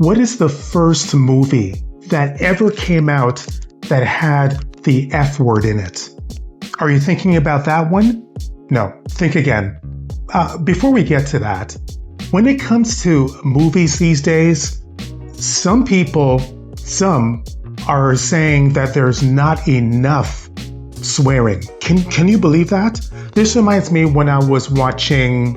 What is the first movie that ever came out that had the F word in it? Are you thinking about that one? No, think again. Before we get to that, when it comes to movies these days, some are saying that there's not enough swearing. Can you believe that? This reminds me when I was watching,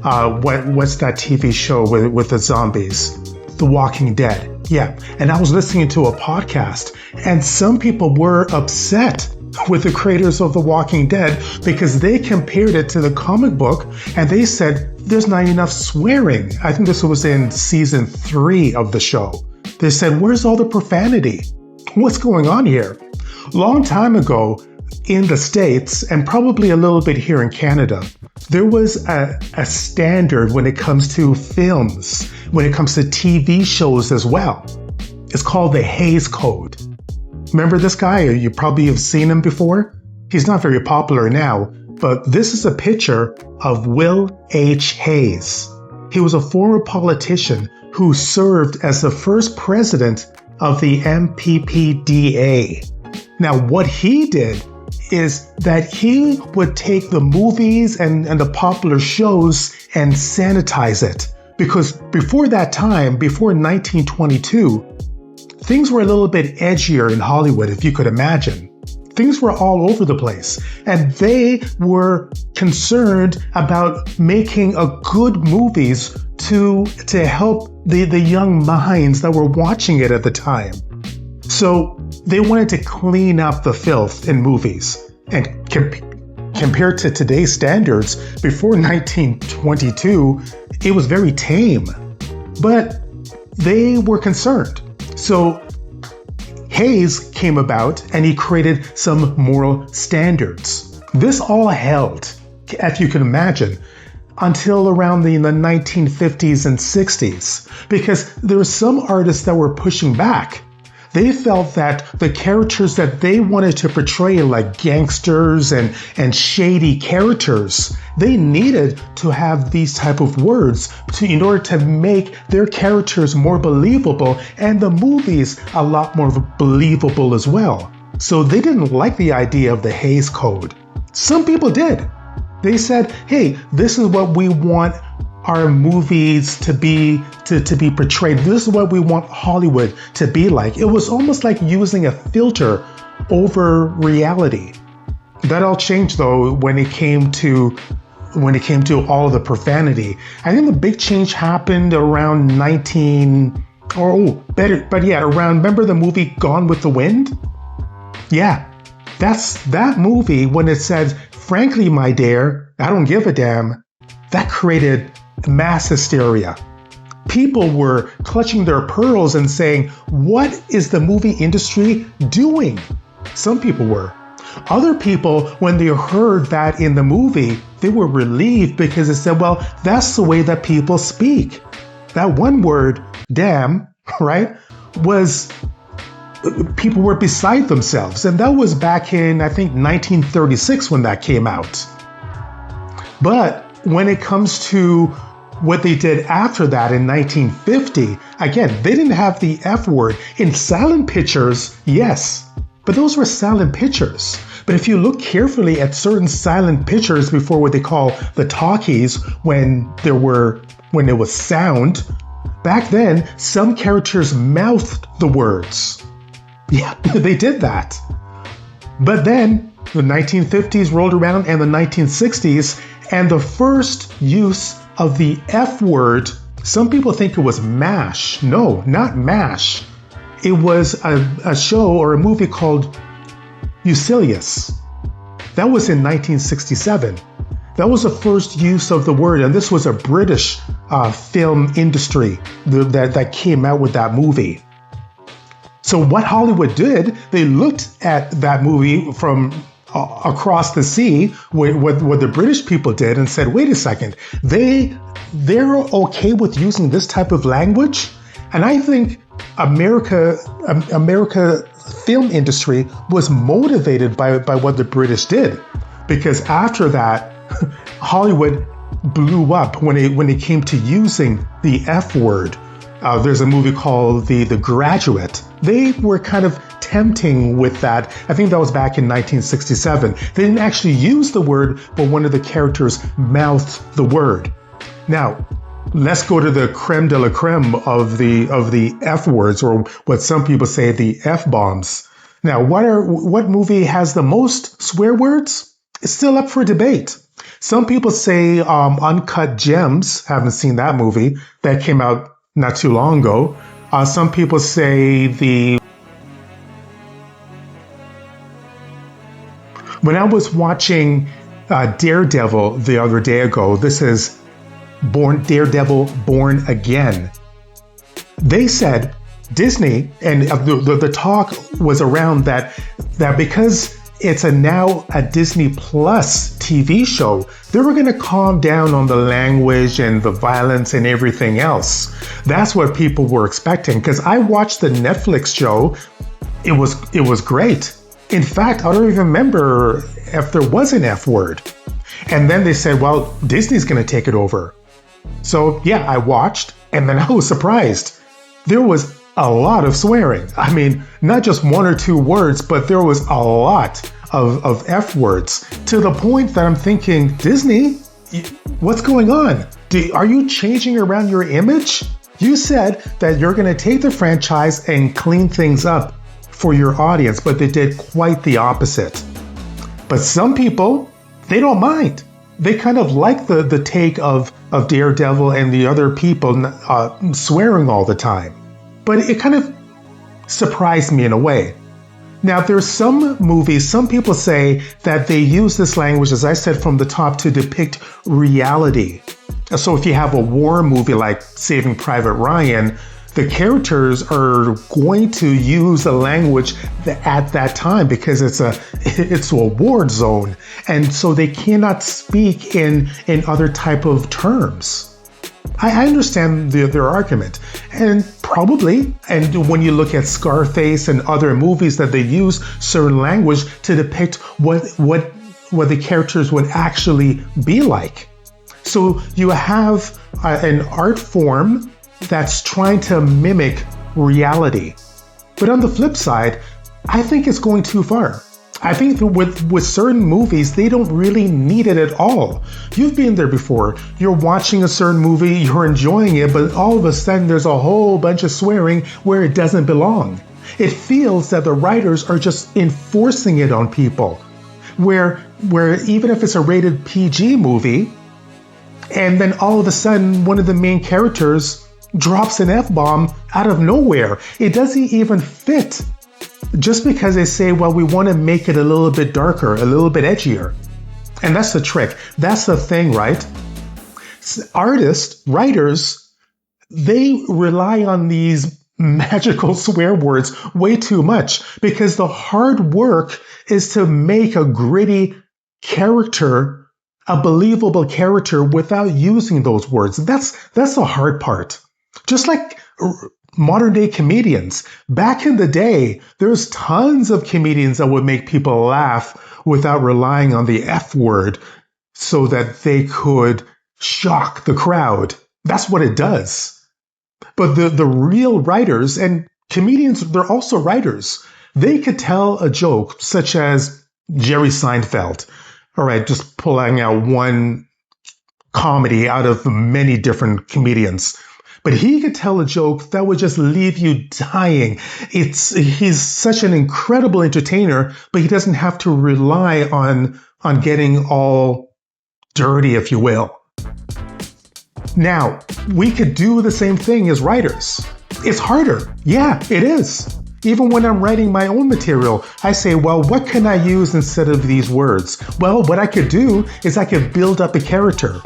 what's that TV show with the zombies? The Walking Dead. Yeah, and I was listening to a podcast, and some people were upset with the creators of The Walking Dead because they compared it to the comic book, and they said there's not enough swearing. I think this was in season 3 of the show. They said, where's all the profanity? What's going on here? Long time ago in the States, and probably a little bit here in Canada, there was a standard when it comes to films, when it comes to TV shows as well. It's called the Hays Code. Remember this guy? You probably have seen him before. He's not very popular now, but this is a picture of Will H. Hays. He was a former politician who served as the first president of the MPPDA. Now, what he did is that he would take the movies and the popular shows and sanitize it. Because before that time, before 1922, things were a little bit edgier in Hollywood, if you could imagine. Things were all over the place, and they were concerned about making a good movies to help the young minds that were watching it at the time. So they wanted to clean up the filth in movies. And compared to today's standards, before 1922, it was very tame. But they were concerned. So Hays came about and he created some moral standards. This all held, if you can imagine, until around the 1950s and 60s, because there were some artists that were pushing back. They felt that the characters that they wanted to portray, like gangsters and shady characters, they needed to have these type of words in order to make their characters more believable and the movies a lot more believable as well. So they didn't like the idea of the Hays Code. Some people did. They said, hey, this is what we want our movies to be portrayed. This is what we want Hollywood to be like. It was almost like using a filter over reality. That all changed though when it came to all of the profanity. I think the big change happened around remember the movie Gone with the Wind? Yeah, that's that movie when it said, frankly, my dear, I don't give a damn. That created mass hysteria. People were clutching their pearls and saying, what is the movie industry doing? Some people were. Other people, when they heard that in the movie, they were relieved because it said, well, that's the way that people speak. That one word, damn, right, was, people were beside themselves. And that was back in, I think, 1936 when that came out. But when it comes to what they did after that in 1950, again, they didn't have the F word. In silent pictures, yes, but those were silent pictures. But if you look carefully at certain silent pictures before what they call the talkies, when it was sound, back then, some characters mouthed the words. Yeah, they did that. But then the 1950s rolled around and the 1960s, and the first use of the F word, some people think it was MASH. No, not MASH. It was a show or a movie called Ulysses. That was in 1967. That was the first use of the word, and this was a British film industry that came out with that movie. So what Hollywood did, they looked at that movie from across the sea, what the British people did, and said, wait a second, they're okay with using this type of language? And I think America film industry was motivated by what the British did, because after that, Hollywood blew up when it came to using the F word. There's a movie called The Graduate. They were kind of tempting with that. I think that was back in 1967. They didn't actually use the word, but one of the characters mouthed the word. Now, let's go to the creme de la creme of the F words, or what some people say, the F bombs. Now, what movie has the most swear words? It's still up for debate. Some people say Uncut Gems. Haven't seen that movie. That came out not too long ago. Some people say when I was watching Daredevil the other day ago, this is Daredevil Born Again. They said Disney, and the talk was around that because it's now a Disney Plus TV show, they were going to calm down on the language and the violence and everything else. That's what people were expecting, because I watched the Netflix show. It was great. In fact, I don't even remember if there was an F word. And then they said, well, Disney's going to take it over. So yeah, I watched, and then I was surprised. There was a lot of swearing. I mean, not just one or two words, but there was a lot of F words, to the point that I'm thinking, Disney, what's going on? Are you changing around your image? You said that you're going to take the franchise and clean things up for your audience, but they did quite the opposite. But some people, they don't mind. They kind of like the take of Daredevil and the other people swearing all the time. But it kind of surprised me in a way. Now, there's some movies, some people say that they use this language, as I said, from the top to depict reality. So if you have a war movie like Saving Private Ryan, the characters are going to use the language at that time because it's a war zone, and so they cannot speak in other type of terms. I understand their argument, and probably, and when you look at Scarface and other movies that they use certain language to depict what the characters would actually be like. So you have an art form that's trying to mimic reality. But on the flip side, I think it's going too far. I think that with certain movies, they don't really need it at all. You've been there before. You're watching a certain movie, you're enjoying it, but all of a sudden there's a whole bunch of swearing where it doesn't belong. It feels that the writers are just enforcing it on people. Where even if it's a rated PG movie, and then all of a sudden one of the main characters drops an F-bomb out of nowhere. It doesn't even fit. Just because they say, well, we want to make it a little bit darker, a little bit edgier. And that's the trick. That's the thing, right? Artists, writers, they rely on these magical swear words way too much, because the hard work is to make a gritty character, a believable character, without using those words. That's the hard part. Just like modern day comedians. Back in the day, there's tons of comedians that would make people laugh without relying on the F word so that they could shock the crowd. That's what it does. But the real writers, and comedians, they're also writers. They could tell a joke such as Jerry Seinfeld. All right, just pulling out one comedy out of many different comedians. But he could tell a joke that would just leave you dying. He's such an incredible entertainer, but he doesn't have to rely on getting all dirty, if you will. Now, we could do the same thing as writers. It's harder. Yeah, it is. Even when I'm writing my own material, I say, well, what can I use instead of these words? Well, what I could do is I could build up a character.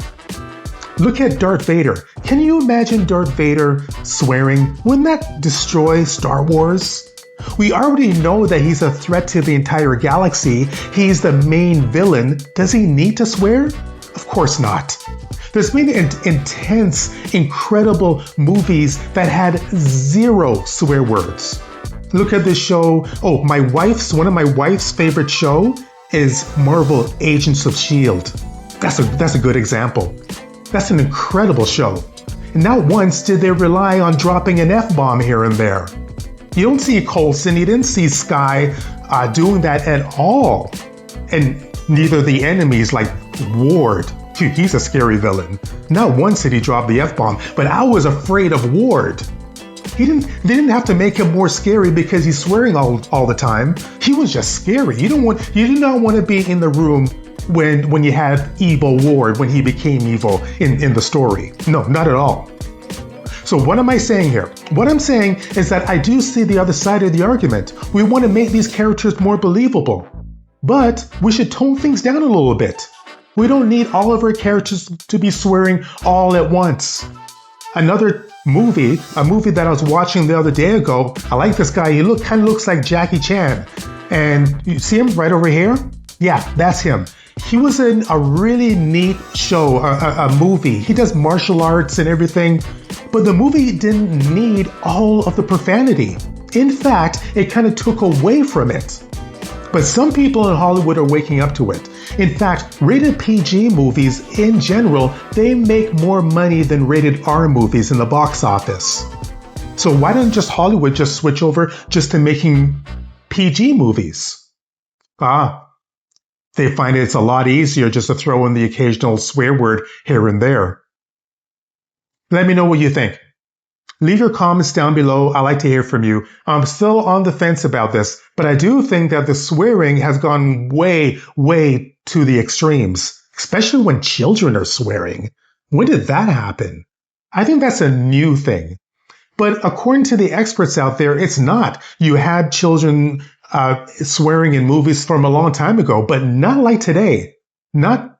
Look at Darth Vader. Can you imagine Darth Vader swearing? Wouldn't that destroy Star Wars? We already know that he's a threat to the entire galaxy. He's the main villain. Does he need to swear? Of course not. There's been intense, incredible movies that had zero swear words. Look at this show. One of my wife's favorite show is Marvel Agents of S.H.I.E.L.D. That's a good example. That's an incredible show. not once did they rely on dropping an F-bomb here and there. You don't see Coulson, you didn't see Sky doing that at all. And neither the enemies like Ward, dude, he's a scary villain. Not once did he drop the F-bomb, but I was afraid of Ward. They didn't have to make him more scary because he's swearing all the time. He was just scary. You did not want to be in the room when you had evil Ward, when he became evil in the story. No, not at all. So what am I saying here? What I'm saying is that I do see the other side of the argument. We want to make these characters more believable, but we should tone things down a little bit. We don't need all of our characters to be swearing all at once. Another movie, a movie that I was watching the other day ago, I like this guy. He kind of looks like Jackie Chan. And you see him right over here? Yeah, that's him. He was in a really neat show, a movie. He does martial arts and everything, but the movie didn't need all of the profanity. In fact, it kind of took away from it. But some people in Hollywood are waking up to it. In fact, rated PG movies in general, they make more money than rated R movies in the box office. So why don't just Hollywood just switch over just to making PG movies? They find it's a lot easier just to throw in the occasional swear word here and there. Let me know what you think. Leave your comments down below. I like to hear from you. I'm still on the fence about this, but I do think that the swearing has gone way, way to the extremes, especially when children are swearing. When did that happen? I think that's a new thing. But according to the experts out there, it's not. You had children swearing in movies from a long time ago, but not like today. Not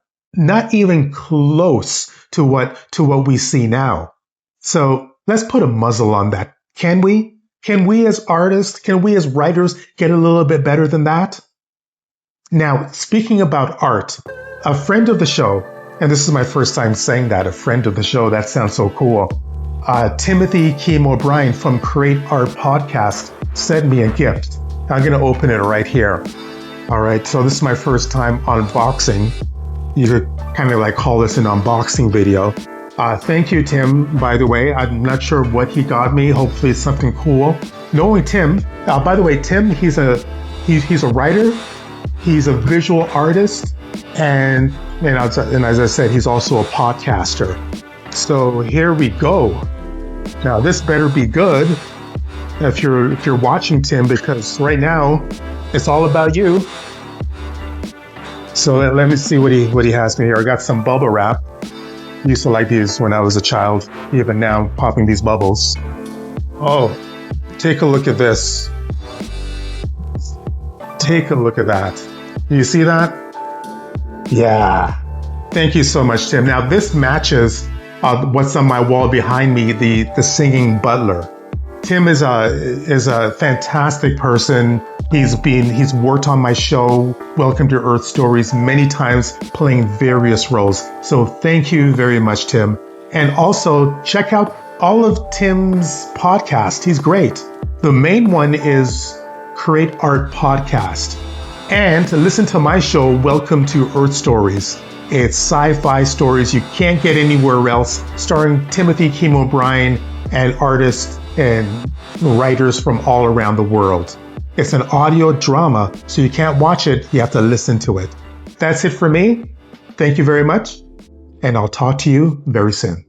even close to what we see now. So let's put a muzzle on that. Can we? Can we as artists, can we as writers get a little bit better than that? Now, speaking about art, a friend of the show, and this is my first time saying that, a friend of the show, that sounds so cool. Timothy Kim O'Brien from Create Art Podcast sent me a gift. I'm going to open it right here. All right, so this is my first time unboxing. You could kind of like call this an unboxing video. Thank you, Tim, by the way. I'm not sure what he got me. Hopefully it's something cool. Knowing Tim, by the way, Tim, he's a writer. He's a visual artist. And as I said, he's also a podcaster. So here we go. Now this better be good if you're watching, Tim, because right now it's all about you. So let me see what he has me here. I got some bubble wrap. I used to like these when I was a child, even now, popping these bubbles. Oh, take a look at this. Take a look at that. You see that? Yeah. Thank you so much, Tim. Now this matches what's on my wall behind me, the singing butler. Tim is a fantastic person. He's worked on my show, Welcome to Earth Stories, many times, playing various roles. So thank you very much, Tim. And also check out all of Tim's podcasts. He's great. The main one is Create Art Podcast. And listen to my show, Welcome to Earth Stories. It's sci-fi stories you can't get anywhere else, starring Timothy Kim O'Brien and artists and writers from all around the world. It's an audio drama, so you can't watch it, you have to listen to it. That's it for me. Thank you very much, and I'll talk to you very soon.